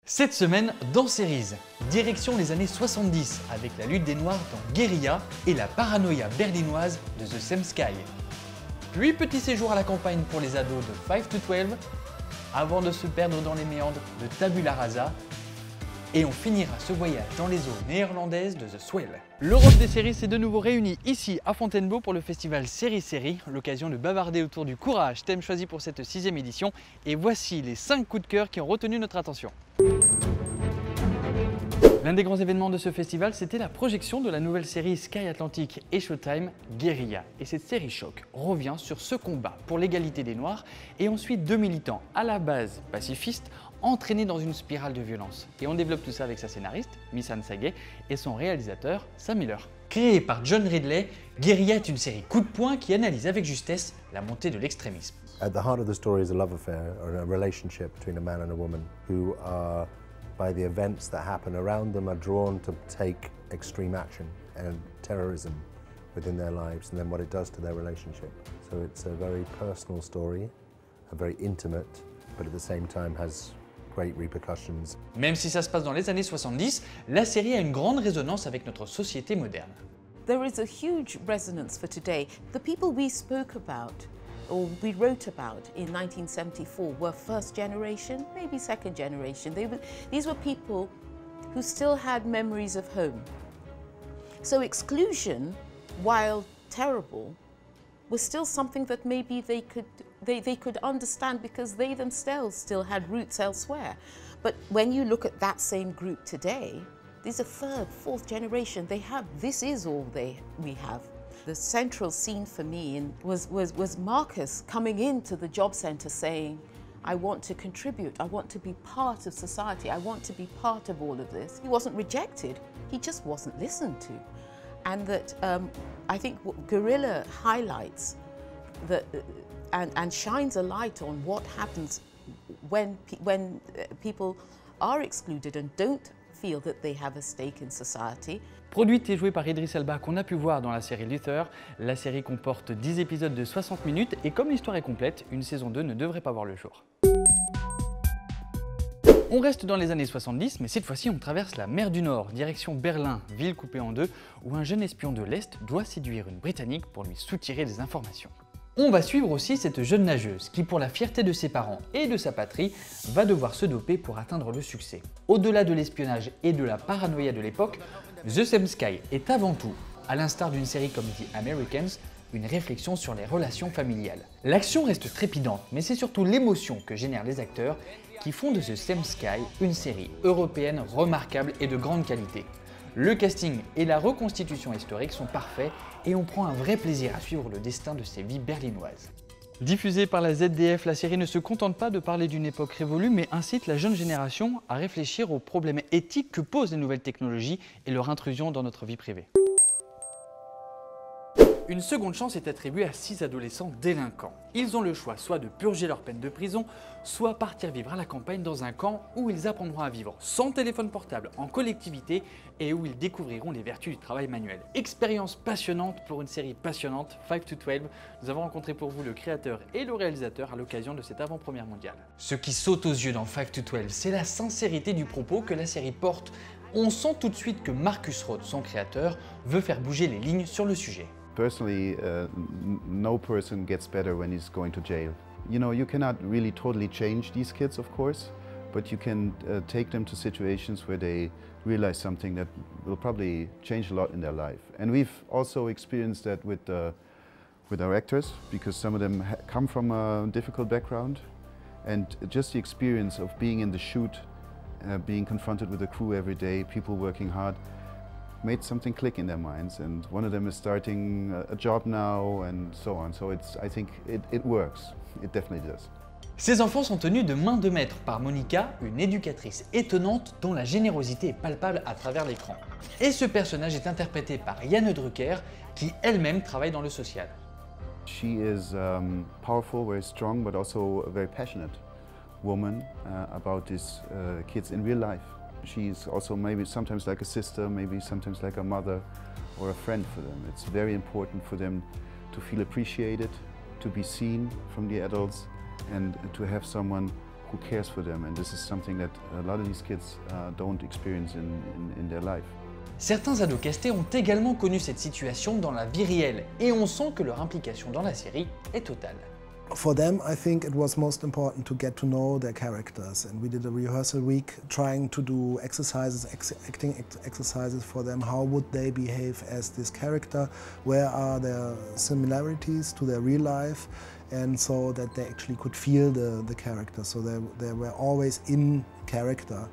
Cette semaine, dans Series, direction les années 70 avec la lutte des Noirs dans Guérilla et la paranoïa berlinoise de The Same Sky. Puis petit séjour à la campagne pour les ados de 5 to 12, avant de se perdre dans les méandres de Tabula Rasa, et on finira ce voyage dans les eaux néerlandaises de The Swell. L'Europe des séries s'est de nouveau réunie ici à Fontainebleau pour le festival Série, l'occasion de bavarder autour du courage, thème choisi pour cette 6e édition. Et voici les 5 coups de cœur qui ont retenu notre attention. L'un des grands événements de ce festival, c'était la projection de la nouvelle série Sky Atlantic et Showtime, Guérilla. Et cette série choc revient sur ce combat pour l'égalité des Noirs et ensuite deux militants à la base pacifistes entraînés dans une spirale de violence. Et on développe tout ça avec sa scénariste, Missan Sage, et son réalisateur, Sam Miller. Créé par John Ridley, Guérilla est une série coup de poing qui analyse avec justesse la montée de l'extrémisme. At the heart of the story is a love affair or a relationship between a man and a woman who are, by the events that happen around them, are drawn to take extreme action and terrorism within their lives and then what it does to their relationship. So it's a very personal story, a very intimate, but at the same time has great repercussions. Même si ça se passe dans les années 70, la série a une grande résonance avec notre société moderne. There is a huge resonance for today. The people we spoke about or we wrote about in 1974 were first generation, maybe second generation. These were people who still had memories of home. So exclusion, while terrible, was still something that maybe they could understand because they themselves still had roots elsewhere. But when you look at that same group today, these are third, fourth generation. This is all we have. The central scene for me was Marcus coming into the job centre saying, I want to contribute, I want to be part of society, I want to be part of all of this. He wasn't rejected, he just wasn't listened to. And that I think Guérilla highlights that and shines a light on what happens when people are excluded and don't feel that they have a stake in society. Produite et jouée par Idris Elba qu'on a pu voir dans la série Luther, la série comporte 10 épisodes de 60 minutes et comme l'histoire est complète, une saison 2 ne devrait pas voir le jour. On reste dans les années 70, mais cette fois-ci on traverse la mer du Nord, direction Berlin, ville coupée en deux, où un jeune espion de l'Est doit séduire une Britannique pour lui soutirer des informations. On va suivre aussi cette jeune nageuse qui, pour la fierté de ses parents et de sa patrie, va devoir se doper pour atteindre le succès. Au-delà de l'espionnage et de la paranoïa de l'époque, The Same Sky est avant tout, à l'instar d'une série comme The Americans, une réflexion sur les relations familiales. L'action reste trépidante, mais c'est surtout l'émotion que génèrent les acteurs qui font de The Same Sky une série européenne remarquable et de grande qualité. Le casting et la reconstitution historique sont parfaits et on prend un vrai plaisir à suivre le destin de ces vies berlinoises. Diffusée par la ZDF, la série ne se contente pas de parler d'une époque révolue, mais incite la jeune génération à réfléchir aux problèmes éthiques que posent les nouvelles technologies et leur intrusion dans notre vie privée. Une seconde chance est attribuée à 6 adolescents délinquants. Ils ont le choix soit de purger leur peine de prison, soit partir vivre à la campagne dans un camp où ils apprendront à vivre sans téléphone portable, en collectivité et où ils découvriront les vertus du travail manuel. Expérience passionnante pour une série passionnante, 5 to 12. Nous avons rencontré pour vous le créateur et le réalisateur à l'occasion de cette avant-première mondiale. Ce qui saute aux yeux dans 5 to 12, c'est la sincérité du propos que la série porte. On sent tout de suite que Marcus Rhodes, son créateur, veut faire bouger les lignes sur le sujet. Personally, no person gets better when he's going to jail. You know, you cannot really totally change these kids, of course, but you can take them to situations where they realize something that will probably change a lot in their life. And we've also experienced that with our actors, because some of them come from a difficult background, and just the experience of being in the shoot, being confronted with the crew every day, people working hard, made something click in their minds, and one of them is starting a job now and so on. So I think it works. It definitely does. Ces enfants sont tenus de main de maître par Monica, une éducatrice étonnante dont la générosité est palpable à travers l'écran. Et ce personnage est interprété par Yann Drucker, qui elle-même travaille dans le social. She is powerful, very strong, but also a very passionate woman about these kids in real life. She's also maybe sometimes like a sister, maybe sometimes like a mother or a friend for them. It's very important for them to feel appreciated, to be seen from the adults, and to have someone who cares for them, and this is something that a lot of these kids don't experience in their life. Certains ados castés ont également connu cette situation dans la vie réelle et on sent que leur implication dans la série est totale. For them, I think it was most important to get to know their characters, and we did a rehearsal week trying to do exercises, acting exercises for them. How would they behave as this character? Where are their similarities to their real life? And so that they actually could feel the character. So they were always in character,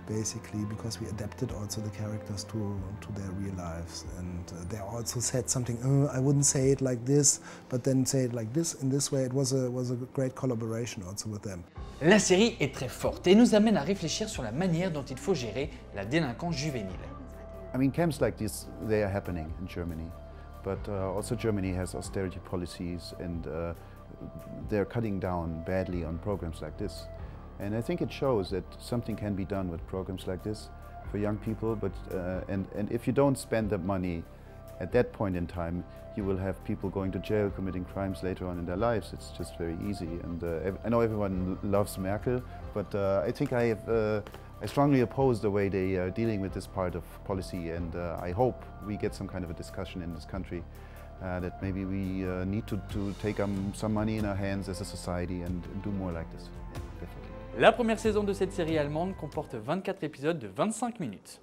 basically, because we adapted also the characters to their real lives. And they also said something, I wouldn't say it like this, but then say it like this, in this way. It was a great collaboration also with them. La série est très forte et nous amène à réfléchir sur la manière dont il faut gérer la délinquance juvénile. I mean, camps like this, they are happening in Germany, but also Germany has austerity policies, and they're cutting down badly on programs like this. And I think it shows that something can be done with programs like this for young people, but and if you don't spend the money at that point in time, you will have people going to jail, committing crimes later on in their lives. It's just very easy. And I know everyone loves Merkel, but I think I strongly oppose the way they are dealing with this part of policy, and I hope we get some kind of a discussion in this country that maybe we need to take some money in our hands as a society and do more like this. Yeah, definitely. La première saison de cette série allemande comporte 24 épisodes de 25 minutes.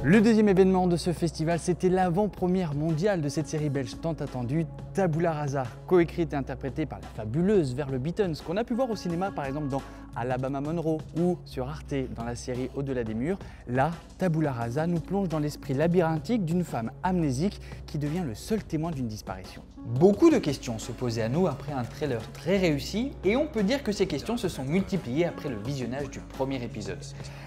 Le deuxième événement de ce festival, c'était l'avant-première mondiale de cette série belge tant attendue, Tabula Rasa, coécrite et interprétée par la fabuleuse Verle Bittens, qu'on a pu voir au cinéma par exemple dans Alabama Monroe ou sur Arte dans la série Au-delà des murs. Là, Tabula Rasa nous plonge dans l'esprit labyrinthique d'une femme amnésique qui devient le seul témoin d'une disparition. Beaucoup de questions se posaient à nous après un trailer très réussi et on peut dire que ces questions se sont multipliées après le visionnage du premier épisode.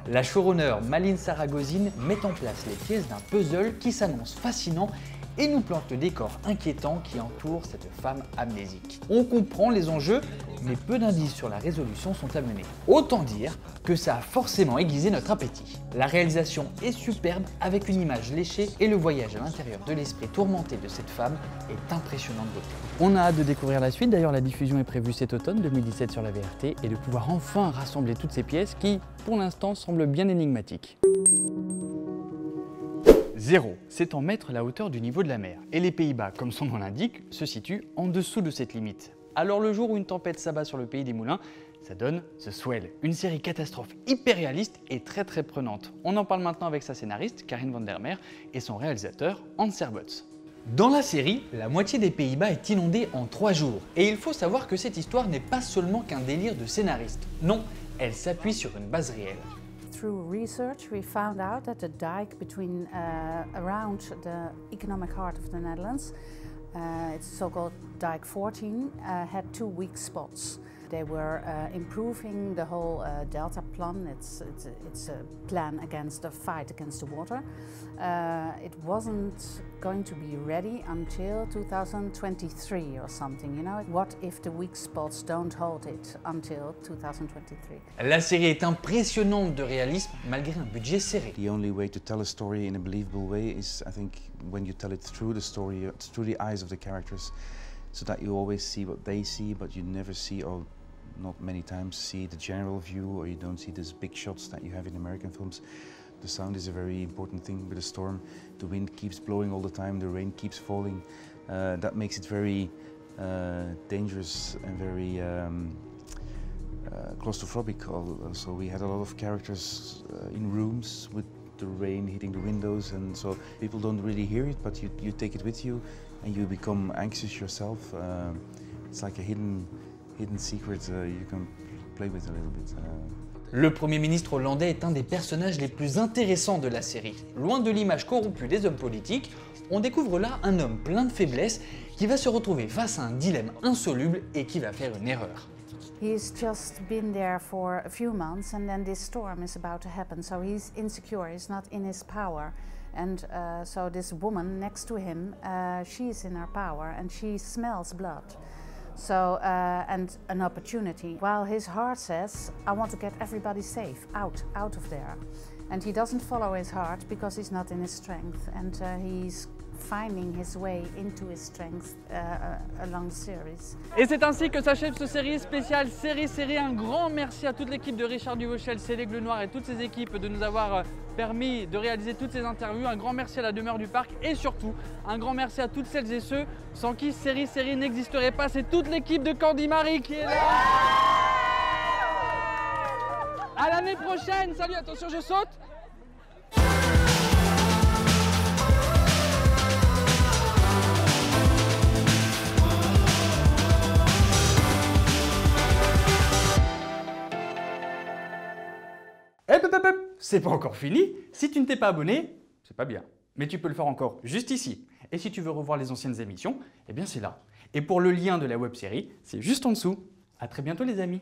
La showrunner Malin Saragozin met en place les pièces d'un puzzle qui s'annonce fascinant et nous plante le décor inquiétant qui entoure cette femme amnésique. On comprend les enjeux, mais peu d'indices sur la résolution sont amenés. Autant dire que ça a forcément aiguisé notre appétit. La réalisation est superbe avec une image léchée et le voyage à l'intérieur de l'esprit tourmenté de cette femme est impressionnant de beauté. On a hâte de découvrir la suite, d'ailleurs la diffusion est prévue cet automne 2017 sur la VRT et de pouvoir enfin rassembler toutes ces pièces qui, pour l'instant, semblent bien énigmatiques. 0, c'est en mètres la hauteur du niveau de la mer. Et les Pays-Bas, comme son nom l'indique, se situent en dessous de cette limite. Alors le jour où une tempête s'abat sur le pays des moulins, ça donne The Swell, une série catastrophe hyper réaliste et très prenante. On en parle maintenant avec sa scénariste, Karin van der Meer, et son réalisateur, Hans Serbots. Dans la série, la moitié des Pays-Bas est inondée en 3 jours. Et il faut savoir que cette histoire n'est pas seulement qu'un délire de scénariste. Non, elle s'appuie sur une base réelle. Through research, we found out that the dike between around the economic heart of the Netherlands, it's so-called Dike 14, had 2 weak spots. They were improving the whole Delta plan. It's a plan against the fight against the water. It wasn't going to be ready until 2023 or something, you know. What if the weak spots don't hold it until 2023? La série est impressionnante de réalisme malgré un budget serré. The only way to tell a story in a believable way is, I think, when you tell it through the story, through the eyes of the characters, so that you always see what they see, but you never see, or not many times see, the general view, or you don't see these big shots that you have in American films. The sound is a very important thing with a storm. The wind keeps blowing all the time, the rain keeps falling. That makes it very dangerous and very claustrophobic. So we had a lot of characters in rooms with the rain hitting the windows, and so people don't really hear it, but you take it with you and you become anxious yourself. It's like a hidden secret you can play with a little bit. Le Premier ministre hollandais est un des personnages les plus intéressants de la série. Loin de l'image corrompue des hommes politiques, on découvre là un homme plein de faiblesses qui va se retrouver face à un dilemme insoluble et qui va faire une erreur. He's just been there for a few months and then this storm is about to happen, so he's insecure, he's not in his power. And so this woman next to him, she's in her power and she smells blood. So, and an opportunity. While his heart says, I want to get everybody safe, out of there. And he doesn't follow his heart because he's not in his strength. And he's finding his way into his strengths along the series. Et c'est ainsi que s'achève ce série spéciale série. Un grand merci à toute l'équipe de Richard Duvauchel, c'est l'Aigle Noir et toutes ses équipes de nous avoir permis de réaliser toutes ces interviews. Un grand merci à la demeure du parc et surtout un grand merci à toutes celles et ceux sans qui série n'existerait pas. C'est toute l'équipe de Candy Marie qui est là. À l'année prochaine. Salut, attention, je saute. C'est pas encore fini. Si tu ne t'es pas abonné, c'est pas bien. Mais tu peux le faire encore juste ici. Et si tu veux revoir les anciennes émissions, eh bien c'est là. Et pour le lien de la web-série, c'est juste en dessous. À très bientôt les amis.